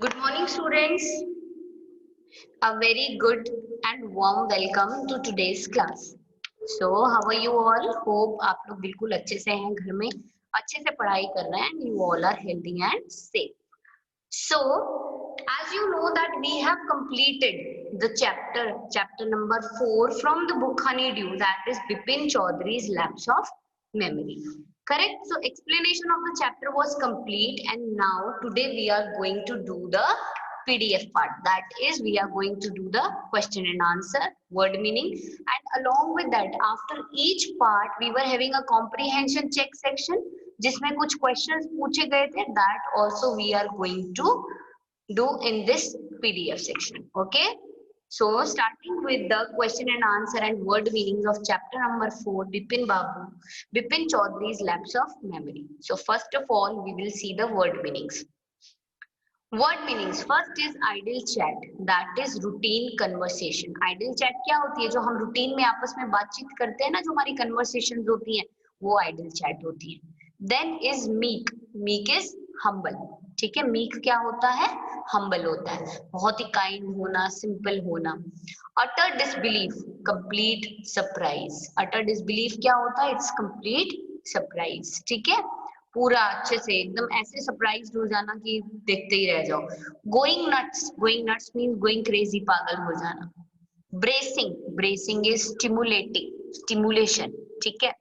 Good morning, students. A very good and warm welcome to today's class. So, how are you all? Hope आप लोग बिल्कुल अच्छे से हैं, घर में अच्छे से पढ़ाई कर रहे हैं and you all are healthy and safe. So, as you know that we have completed the chapter number 4 from the book Honeydew, that is Bipin Chaudhary's Lapse of Memory. Correct? So, explanation of the chapter was complete and now today we are going to do the PDF part. That is, we are going to do the question and answer, word meaning, and along with that, after each part, we were having a comprehension check section, जिसमें कुछ questions पूछे गए थे. That also we are going to do in this PDF section. Okay. So starting with the question and answer and word meanings of chapter number 4, Bipin Chaudhary's Lapse of Memory. So first of all, we will see the word meanings. Word meanings first is idle chat, that is routine conversation. Idle chat क्या होती है? जो हम routine में आपस में बातचीत करते हैं ना, जो हमारी कन्वर्सेशन होती हैं, वो आइडल चैट होती है. Then is meek, meek is humble. ठीक है, मीक क्या होता है? हम्बल होता है, बहुत ही काइंड होना, सिंपल होना. अटर डिसबिलीफ, कंप्लीट सरप्राइज. अटर डिसबिलीफ क्या होता है? It's complete surprise. ठीक है, पूरा अच्छे से एकदम ऐसे सरप्राइज्ड हो जाना कि देखते ही रह जाओ. Going nuts means going crazy, पागल हो जाना. Bracing, bracing is stimulating, stimulation. ठीक है,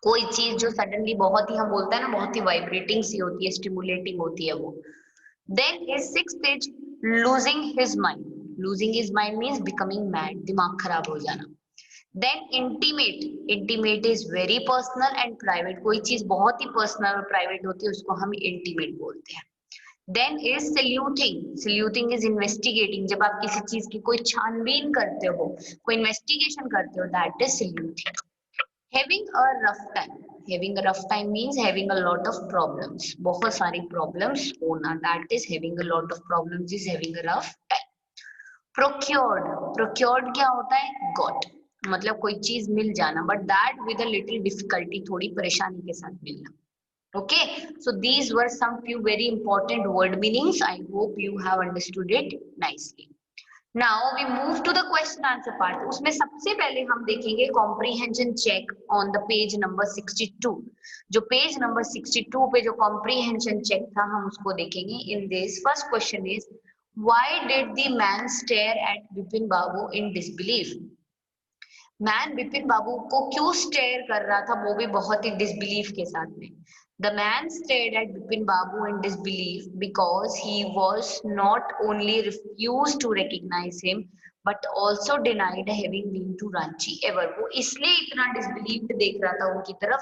कोई चीज जो सडनली बहुत ही, हम बोलते हैं ना, बहुत ही वाइब्रेटिंग सी होती है, स्टिमुलेटिंग होती है वो. Then is sixth is losing his mind. Losing his mind means becoming mad, दिमाग खराब हो जाना. Then intimate, intimate is very personal and private. कोई चीज बहुत ही पर्सनल और प्राइवेट होती है, उसको हम इंटीमेट बोलते हैं. Then is saluting, saluting is investigating. जब आप किसी चीज की कोई छानबीन करते हो, कोई इन्वेस्टिगेशन करते हो, that is saluting. Having a rough time, having a rough time means having a lot of problems, बहुत सारी प्रॉब्लम्स होना, that is having a lot of problems is having a rough time. Procured, procured क्या होता है? Got, मतलब कोई चीज मिल जाना, but that with a little difficulty, थोड़ी परेशानी के साथ मिलना. Okay, so these were some few very important word meanings. I hope you have understood it nicely. Now we move to the question answer part. उसमें सबसे पहले हम देखेंगे comprehension check on the page number 62. जो page number 62 पे जो comprehension check था, हम उसको देखेंगे. In this first question is, why did the man stare at Bipin Babu in disbelief? मैन बिपिन बाबू को क्यों स्टेयर कर रहा था, वो भी बहुत ही डिसबिलीफ के साथ में. The man stared at Bipin Babu in disbelief because he was not only refuse to recognise him but also denied having been to Ranchi ever. वो इसलिए इतना डिसबिलीव देख रहा था उनकी तरफ,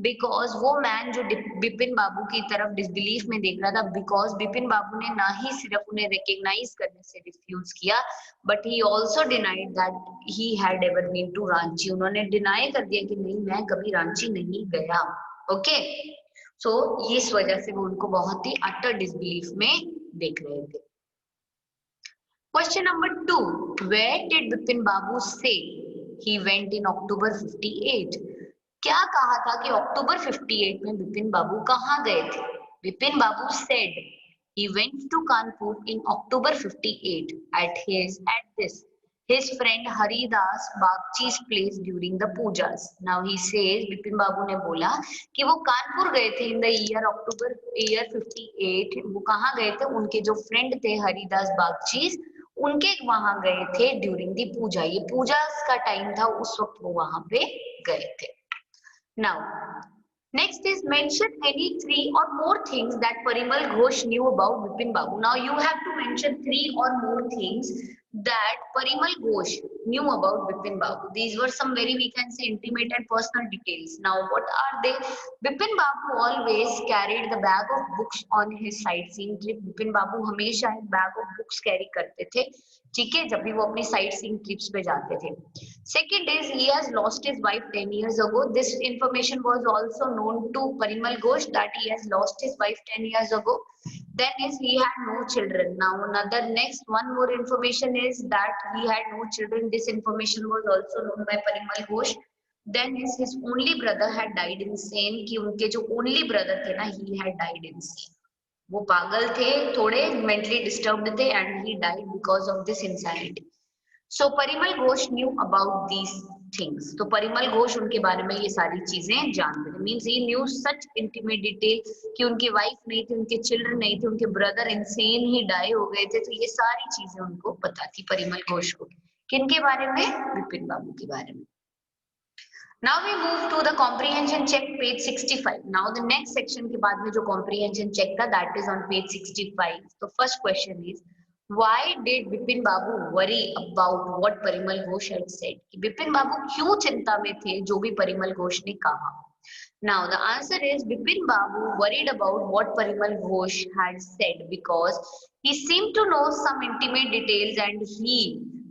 बिकॉज वो मैन जो बिपिन बाबू की तरफ डिसबिलीफ में देख रहा था, बिकॉज बिपिन बाबू ने ना ही सिर्फ उन्हें रिकग्नाइज करने से रिफ्यूज किया, but he also denied that he had ever been to Ranchi. उन्होंने डिनाई कर दिया कि नहीं, मैं कभी रांची नहीं गया. ओके, सो इस वजह से वो उनको बहुत ही अटर डिसबिलीफ में देख रहे थे. Question number 2, where did Bipin Babu से he went in October 58? क्या कहा था कि अक्टूबर 58 में बिपिन बाबू कहाँ गए थे? बिपिन बाबू said he went to Kanpur in October 58 at his friend Haridas Bagchi's place during the pujas. Now he says, Bipin बाबू ने बोला कि वो कानपुर गए थे in the year 58. वो कहाँ गए थे? उनके जो फ्रेंड थे हरिदास बागचीज, उनके वहां गए थे ड्यूरिंग दी पूजा. ये पूजा का टाइम था, उस वक्त वो वहां पे गए थे. Now, next is mention any 3 or more things that Parimal Ghosh knew about Bipin Babu. Now you have to mention 3 or more things that Parimal Ghosh knew about Bipin Babu. These were some very, we can say, intimate and personal details. Now what are they? Bipin Babu always carried the bag of books on his sightseeing trip. Bipin Babu हमेशा एक bag of books carry करते थे, ठीक है, जब भी वो अपनी साइट सीइंग ट्रिप्स पे जाते थे. Second is, he has lost his wife 10 years ago. This information was also known to Parimal Ghosh that he has lost his wife 10 years ago. Then is, he had no children. Now another next one more information is that he had no children. This information was also known by Parimal Ghosh. Then is, his only brother had died insane. कि उनके जो only brother थे ना, he had died insane. वो पागल थे, थोड़े mentally disturbed थे and he died because of this insanity. So Parimal Ghosh knew about these things. तो परिमल घोष उनके बारे में ये सारी चीजें जानते थे. Means he new such intimate detail कि उनकी वाइफ नहीं थी, उनके चिल्ड्रन नहीं थे, उनके ब्रदर इंसेन ही डाई हो गए थे. तो ये सारी चीजें उनको पता थी परिमल घोष को. किनके बारे में? विपिन बाबू के बारे में. Now we move to the comprehension check, page 65. Now the next section के बाद में जो comprehension check था, that is on page 65. So first question is, why did Bipin Babu worry about what Parimal Ghosh had said? कि Bipin Babu क्यों चिंता में थे जो भी Parimal Ghosh ने कहा? Now the answer is Bipin Babu worried about what Parimal Ghosh had said because he seemed to know some intimate details and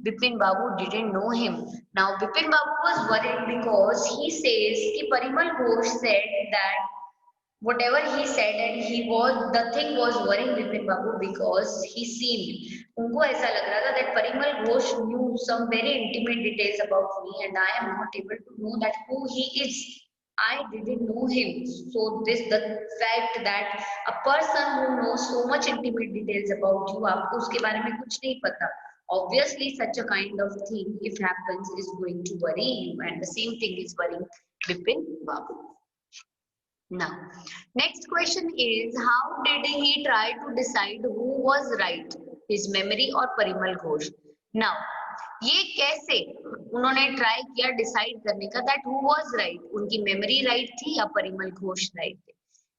Bipin Babu didn't know him. Now Bipin Babu was worried because he says कि Parimal Ghosh said that whatever he said and the thing was worrying Bipin Babu because he seemed, उनको ऐसा लग रहा था that Parimal Ghosh knew some very intimate details about me and I am not able to know that who he is. I didn't know him. So the fact that a person who knows so much intimate details about you, आपको उसके बारे में कुछ नहीं पता. Obviously, such a kind of thing, if happens, is going to worry you, and the same thing is worrying Bipin Babu. Now, next question is, how did he try to decide who was right, his memory or Parimal Ghosh? Now, ये कैसे उन्होंने try किया decide करने का that who was right, उनकी memory write थी या Parimal Ghosh right थे?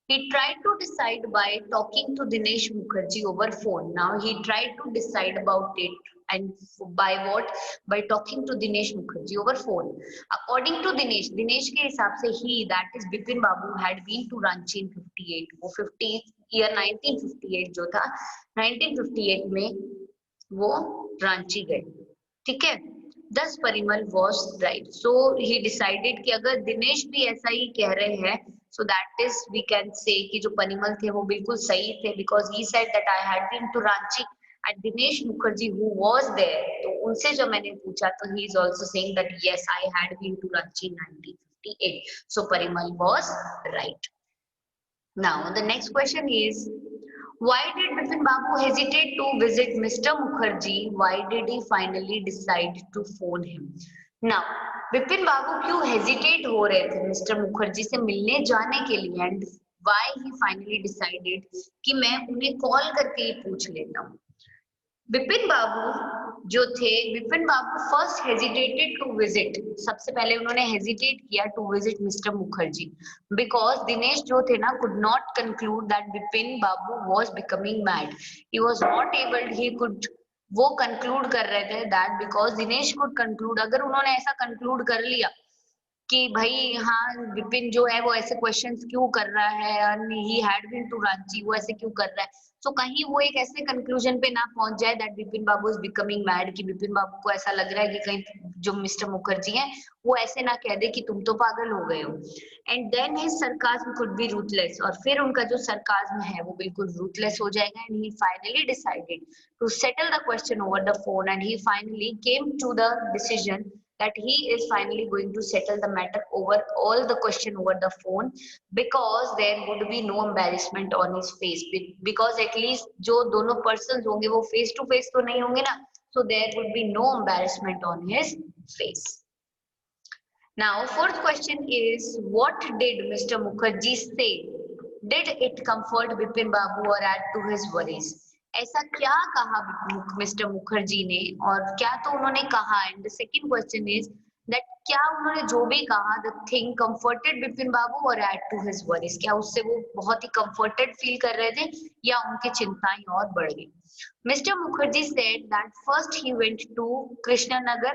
He tried to decide by talking to Dinesh Mukherjee over phone. Now he tried to decide about it and by what? By talking to Dinesh Mukherjee over phone. According to Dinesh के हिसाब से he, that is Bipin Babu, had been to Ranchi in 58. वो 1958 जो था, 1958 में वो रांची गए. ठीक है. Thus Parimal was right. So he decided कि अगर दिनेश भी ऐसा ही कह रहे हैं, so that is we can say कि जो परिमल थे वो बिल्कुल सही थे because he said that I had been to Ranchi and Dinesh Mukherjee who was there. तो उनसे जब मैंने पूछा तो he is also saying that yes I had been to Ranchi in 1958. So Parimal was right. Now the next question is, why did Bipin Babu hesitate to visit Mr. Mukherjee? Why did he finally decide to phone him? Now, Bipin Babu क्यों hesitate हो रहे थे mister Mukherjee से मिलने जाने के लिए and why he finally decided कि मैं उन्हें कॉल करके ही पूछ लेता हूँ. बिपिन बाबू जो थे, Bipin Babu first hesitated to visit, सबसे पहले उन्होंने हेजिटेट किया to visit mister Mukherjee because Dinesh जो थे ना could not conclude that Bipin Babu was becoming mad. He was not able, he could, वो कंक्लूड कर रहे थे that because Dinesh could conclude, अगर उन्होंने ऐसा कंक्लूड कर लिया कि भाई हाँ विपिन जो है वो ऐसे क्वेश्चंस क्यों कर रहा है, he had been to Ranchi, वो ऐसे क्यों कर रहा है, तो कहीं वो एक ऐसे कंक्लूजन पे ना पहुंच जाए that Vipin Babu is becoming mad, कि विपिन बाबू को ऐसा लग रहा है कि कहीं जो मिस्टर मुखर्जी हैं वो ऐसे ना कह दे कि तुम तो पागल हो गए हो. And then his sarcasm could be ruthless, और फिर उनका जो सरकाज्म है वो बिल्कुल रूथलेस हो जाएगा. And he finally decided to settle the question over the phone and he finally came to the decision that he is finally going to settle the matter over all the question over the phone because there would be no embarrassment on his face, because at least जो दोनों persons होंगे वो face to face तो नहीं होंगे ना, so there would be no embarrassment on his face. Now fourth question is, what did Mr. Mukherjee say? Did it comfort Bipin Babu or add to his worries? ऐसा क्या कहा mister Mukherjee ने और क्या तो उन्होंने कहा. And the second question is that क्या उन्होंने जो भी कहा द थिंग कंफर्टेड बिपिन बाबू और एड टू हिज वरीज, क्या उससे वो बहुत ही कंफर्टेड फील कर रहे थे या उनकी चिंताएं और बढ़ गई. Mr. Mukherjee said that first he went to Krishnanagar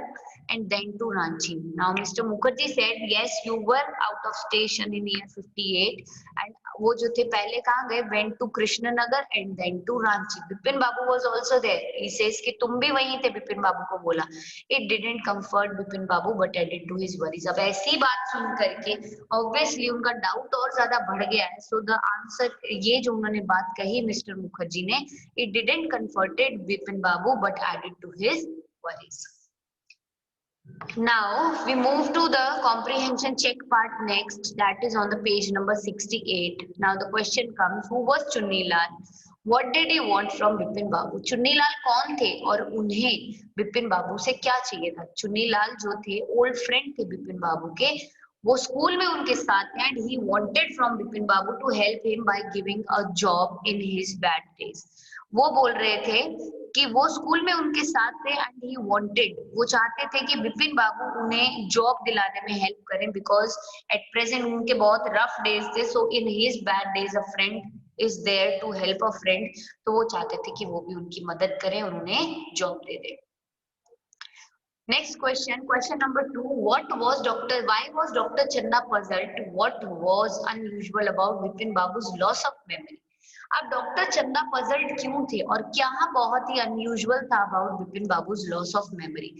and then to Ranchi. Now Mr. Mukherjee said yes you were out of station in year 58 and वो जो थे पहले कहाँ गए, went to Krishnanagar and then to Ranchi. Bipin Babu was also there. He says कि तुम भी वहीं थे, बिपिन बाबू को बोला. It didn't comfort Bipin Babu but added to his worries. अब ऐसी बात सुन करके obviously उनका डाउट और ज्यादा बढ़ गया है. So the answer, ये जो उन्होंने बात कही मिस्टर मुखर्जी ने, it didn't comforted Bipin Babu but added to his worries. Now we move to the comprehension check part next, that is on the page number 68. Now the question comes, who was Chunni Lal? What did he want from Bipin Babu? Chunni Lal कौन थे और उन्हें बिपिन बाबू से क्या चाहिए था? चुन्नी लाल जो थे ओल्ड फ्रेंड थे बिपिन बाबू के, वो स्कूल में उनके साथ थे and he wanted from Bipin Babu to help him by giving a job in his bad days. वो बोल रहे थे कि वो स्कूल में उनके साथ थे एंड ही वांटेड, वो चाहते थे कि बिपिन बाबू उन्हें जॉब दिलाने में हेल्प करें बिकॉज एट प्रेजेंट उनके बहुत रफ डेज थे, so in his bad days a friend is there to help a friend. तो वो चाहते थे कि वो भी उनकी मदद करें और उन्हें job they they. Next question, question number 2. Why was Dr. Channa puzzled? What was unusual about Vipin Babu's loss of memory? अब डॉक्टर चंदा पजल्ड क्यों थे और क्या बहुत ही अनयूजुअल था about Bipin babus loss of memory?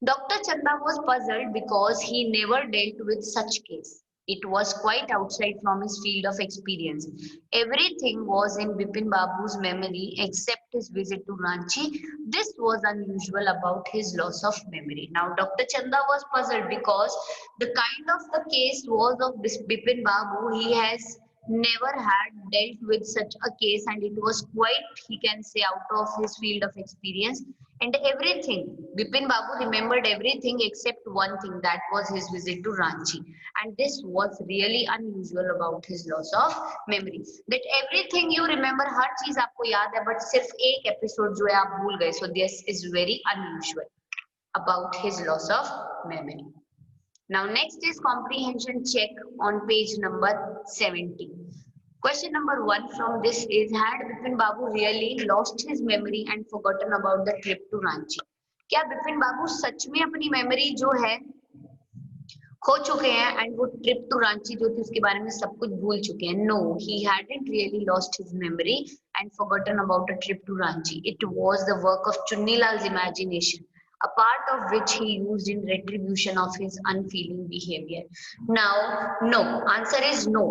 Doctor चंदा was puzzled because he never dealt with such case. It was quite outside from his field of experience. Everything was in Bipin Babu's memory except his visit to Ranchi. This was unusual about his loss of memory. Now, Dr. Chanda was puzzled because the kind of the case was of Bipin Babu. He has never had dealt with such a case and it was quite, he can say, out of his field of experience. And everything, Bipin Babu remembered everything except one thing, that was his visit to Ranchi. And this was really unusual about his loss of memory. That everything you remember, हर चीज आपको याद है, but सिर्फ एक episode जो है आप भूल गए. So this is very unusual about his loss of memory. Now next is comprehension check on page number 70. Question number 1 from this is, had Bipin Babu really lost his memory and forgotten about the trip to Ranchi? क्या बिपिन बाबू सच में अपनी memory जो है खो चुके हैं and वो trip to Ranchi जो थी उसके बारे में सब कुछ भूल चुके हैं? No, he hadn't really lost his memory and forgotten about a trip to Ranchi. It was the work of Chunnilal's imagination, a part of which he used in retribution of his unfeeling behavior. Now, no, answer is no.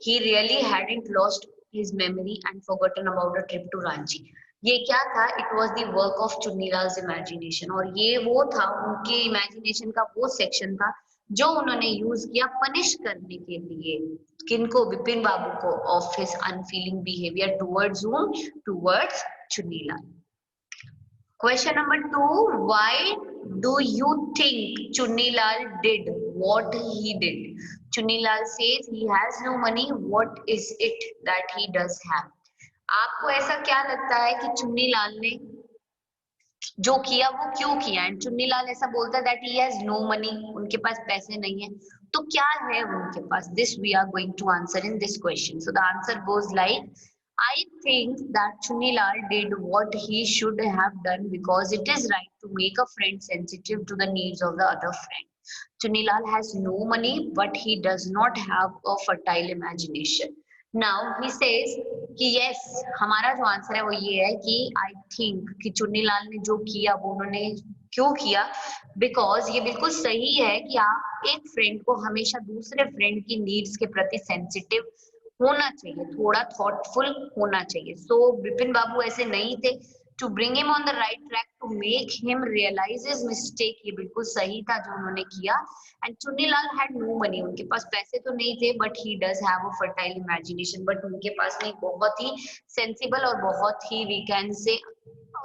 He really hadn't lost his memory and forgotten about a trip to Ranchi. ये क्या था? It was the work of Chunnilal's imagination, और ये वो था उनके imagination का वो सेक्शन था जो उन्होंने यूज किया पनिश करने के लिए किनको? बिपिन बाबू को, of his unfailing behaviour towards whom? Towards Chunnilal. Question number 2, why do you think Chunnilal did what he did? Chunnilal says he has no money. What is it that he does have? आपको ऐसा क्या लगता है कि चुन्नीलाल ने जो किया वो क्यों किया? एंड चुन्नीलाल ऐसा बोलता है that he has no money, उनके पास पैसे नहीं है. तो क्या है उनके पास? This we are going to answer in this question. So the answer goes like, I think that Chunnilal did what he should have done because it is right to make a friend sensitive to the needs of the other friend. Chunnilal has no money, but he does not have a fertile imagination. Now he says कि yes, हमारा जो answer है वो ये है कि I think कि चुन्नीलाल ने जो किया वो उन्होंने क्यों किया? बिकॉज ये बिल्कुल सही है कि आप एक फ्रेंड को हमेशा दूसरे फ्रेंड की नीड्स के प्रति सेंसिटिव होना चाहिए, थोड़ा थॉटफुल होना चाहिए. सो बिपिन बाबू ऐसे नहीं थे. To bring him on the right track, to make him realise his mistake, ये बिल्कुल सही था जो उन्होंने किया. And Chunnilal had no money, उनके पास पैसे तो नहीं थे, but he does have a fertile imagination. But उनके पास में बहुत ही सेंसिबल और बहुत ही वी कैन से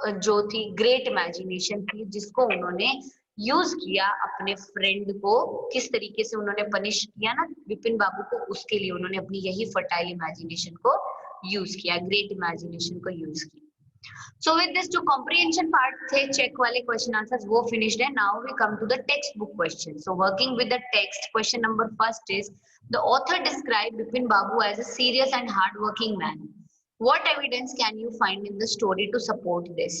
जो थी ग्रेट इमेजिनेशन थी, जिसको उन्होंने यूज किया अपने फ्रेंड को. किस तरीके से उन्होंने पनिश किया ना विपिन बाबू को, उसके लिए उन्होंने अपनी यही फर्टाइल इमेजिनेशन को यूज किया, ग्रेट इमेजिनेशन को यूज किया. So with this जो comprehension part थे चेक वाले क्वेश्चन आंसर्स वो फिनिश्ड है. Now we come to the textbook question. So working with the text, question number first is, the author describe Bipin Babu as a serious and hard working man. What evidence can you find in the story to support this?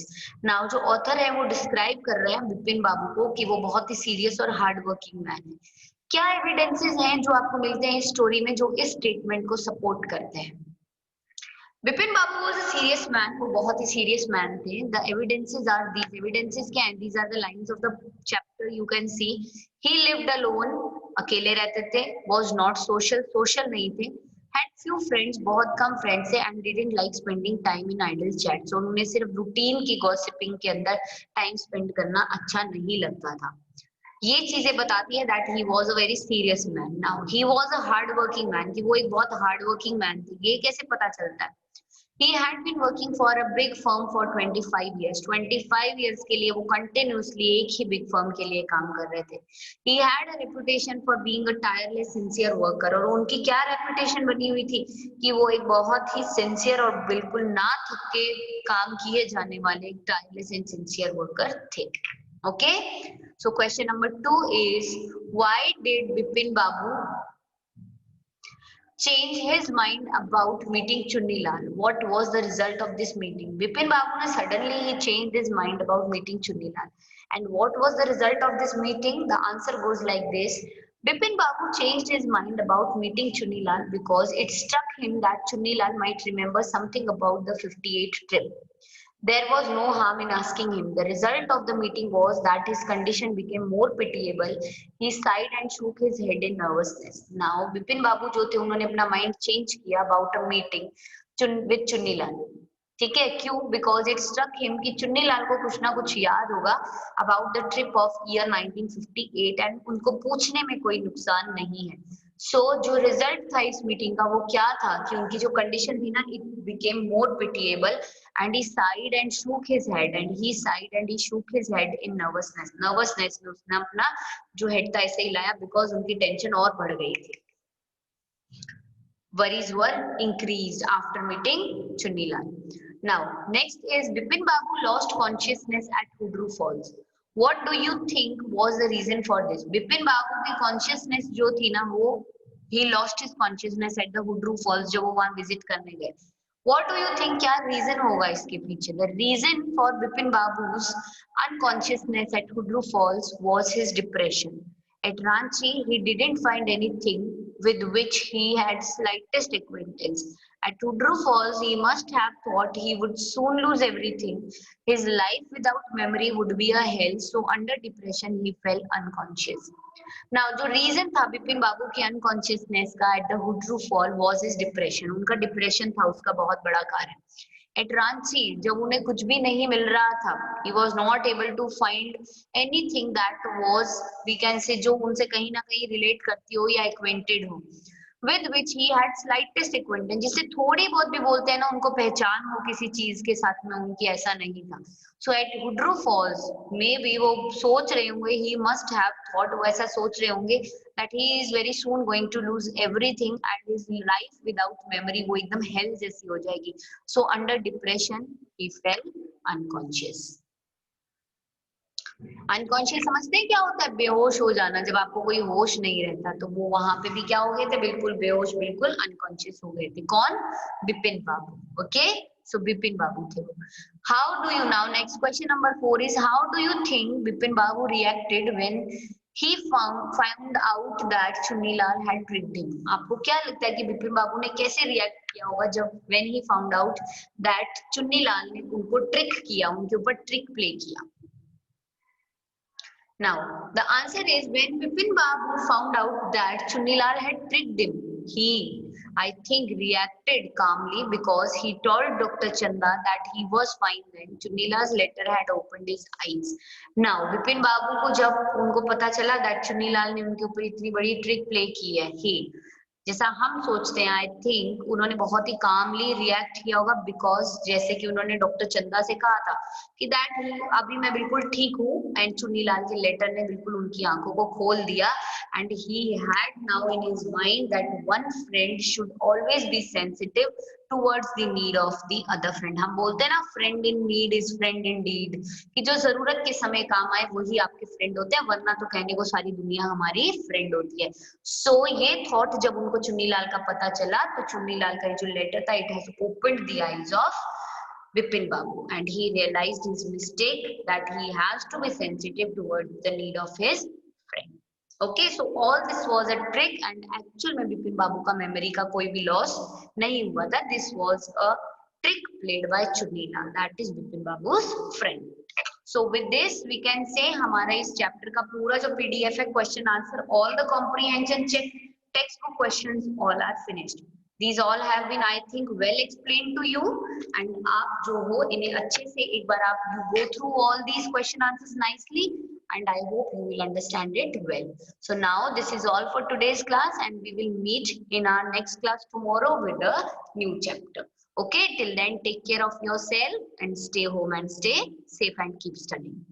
Now जो author है वो describe कर रहे हैं बिपिन बाबू को कि वो बहुत ही सीरियस और हार्ड वर्किंग मैन है. क्या एविडेंसेस हैं जो आपको मिलते हैं इस स्टोरी में जो इस स्टेटमेंट को सपोर्ट करते हैं? Bipin Babu was a serious man, वो बहुत ही सीरियस मैन थे. The evidences are these, evidences क्या हैं? These are the lines of the chapter. You can see, he lived alone, अकेले रहते थे. वाज नॉट सोशल, सोशल नहीं थे. हैड फ्यू फ्रेंड्स, बहुत कम फ्रेंड्स थे. And didn't like spending time in idle chats, उन्हें सिर्फ रूटीन की गॉसिपिंग के अंदर टाइम स्पेंड करना अच्छा नहीं लगता था. ये चीजें बताती है that he was a very serious man. Now he was a hard working man, कि वो एक बहुत हार्ड वर्किंग मैन थे. ये कैसे पता चलता है? He had been working for a big firm for 25 years. 25 years के लिए वो continuously एक ही big firm के लिए काम कर रहे थे. He had a reputation for being a tireless, sincere worker. और उनकी क्या reputation बनी हुई थी कि वो एक बहुत ही sincere और बिल्कुल ना थक के काम किए जाने वाले एक tireless and sincere worker थे. Okay? So question number 2 is, why did Bipin Babu change his mind about meeting Chunni Lal? What was the result of this meeting? Bipin Babu ne suddenly he changed his mind about meeting Chunni Lal. And what was the result of this meeting? The answer goes like this. Bipin Babu changed his mind about meeting Chunni Lal because it struck him that Chunni Lal might remember something about the 58 trip. There was no harm in asking him. The result of the meeting was that his condition became more pitiable. He sighed and shook his head in nervousness. Now, Bipin Babu जो थे उन्होंने अपना mind change किया about a meeting with Chunni Lal. ठीक है, क्यों? Because it struck him कि चुन्नी लाल को कुछ ना कुछ याद होगा about the trip of year 1958 and उनको पूछने में कोई नुकसान नहीं है. सो जो रिजल्ट था इस मीटिंग का वो क्या था कि उनकी जो कंडीशन थी ना, it became more pitiable and he sighed and shook his head and he sighed and he shook his head in nervousness में उसने अपना जो हेड था ऐसे हिलाया because उनकी टेंशन और बढ़ गई थी. Worries were increased after meeting Chunni Lal. Now next is Bipin Babu lost consciousness at Hudru Falls. What do you think was the reason for this? Bipin Babu की consciousness जो थी ना वो he lost his consciousness at the Hudru Falls जब वो वहां visit करने गए. What do you think क्या रीजन होगा इसके पीछे? The reason for Bipin Babu's unconsciousness at Hudru Falls was his depression. At Ranchi, he didn't find anything with which he had slightest acquaintance. At Hudru Falls, he must have thought he would soon lose everything. His life without memory would be a hell, so under depression, he fell unconscious. Now जो reason था बिपिन बाबू की unconsciousness का at the Hundru fall was his depression. उनका depression था उसका बहुत बड़ा कारण. एट रांची जब उन्हें कुछ भी नहीं मिल रहा था, he was not able to find anything that was we can say जो उनसे कहीं ना कहीं रिलेट करती हो या एक्वेंटेड हो, with which he had slightest acquaintance, जिससे थोड़ी बहुत भी बोलते हैं ना उनको पहचान हो किसी चीज के साथ में, उनकी ऐसा नहीं था. सो एट हुड्रू फॉल्स में भी वो सोच रहे होंगे, ही मस्ट हैव थॉट, वो ऐसा सोच रहे होंगे that he is very soon going to lose everything and his life without memory वो एकदम हेल जैसी हो जाएगी. So under depression he fell unconscious. Unconscious समझते हैं क्या होता है? बेहोश हो जाना. जब आपको कोई होश नहीं रहता तो वो वहां पे भी क्या हो गए थे? बिल्कुल बेहोश, बिल्कुल अनकॉन्शियस हो गए थे. कौन? बिपिन बाबू. ओके, सो बिपिन बाबू थे वो. How do you now next question number 4 is how do you think Bipin Babu reacted when he found out that Chunni Lal had tricked him? आपको क्या लगता है कि बिपिन बाबू ने कैसे रिएक्ट किया होगा जब when he found out that Chunni Lal ने उनको ट्रिक किया, उनके ऊपर ट्रिक प्ले किया? Now, the answer is when Bipin Babu found out that Chunilal had tricked him, he, I think, reacted calmly because he told Dr. Chanda that he was fine when Chunilal's letter had opened his eyes. Now, Bipin Babu को जब उनको पता चला that Chunilal ने उनके ऊपर इतनी बड़ी ट्रिक प्ले की है, he, जैसा हम सोचते हैं, आई थिंक उन्होंने बहुत ही कामली रिएक्ट किया होगा बिकॉज जैसे कि उन्होंने डॉक्टर चंदा से कहा था कि दैट अभी मैं बिल्कुल ठीक हूँ एंड चुन्नीलाल के लेटर ने बिल्कुल उनकी आंखों को खोल दिया and he had now in his mind that one friend should always be sensitive towards the need of the other friend. हम बोलते हैं ना friend in need is friend in deed, कि जो जरूरत के समय काम आए वही आपके फ्रेंड होते हैं, वरना तो कहने को सारी दुनिया हमारी फ्रेंड होती है. सो ये थॉट जब उनको चुन्नीलाल का पता चला तो चुन्नीलाल का जो लेटर था it has opened the eyes of Bipin Babu and he realized his mistake that he has to be sensitive towards the need of his friend. Okay, so all this was a trick and actual में Bipin Babu का memory का कोई भी loss नहीं हुआ था. This was a trick played by Chunilal, that is Bipin Babu's friend. So with this we can say हमारा इस chapter का पूरा जो PDF है question answer all the comprehension check textbook questions all are finished. These all have been I think well explained to you and आप जो हो इन्हें अच्छे से एक बार आप you go through all these question answers nicely and I hope you will understand it well. So now this is all for today's class, and we will meet in our next class tomorrow with a new chapter. Okay, till then take care of yourself and stay home and stay safe and keep studying.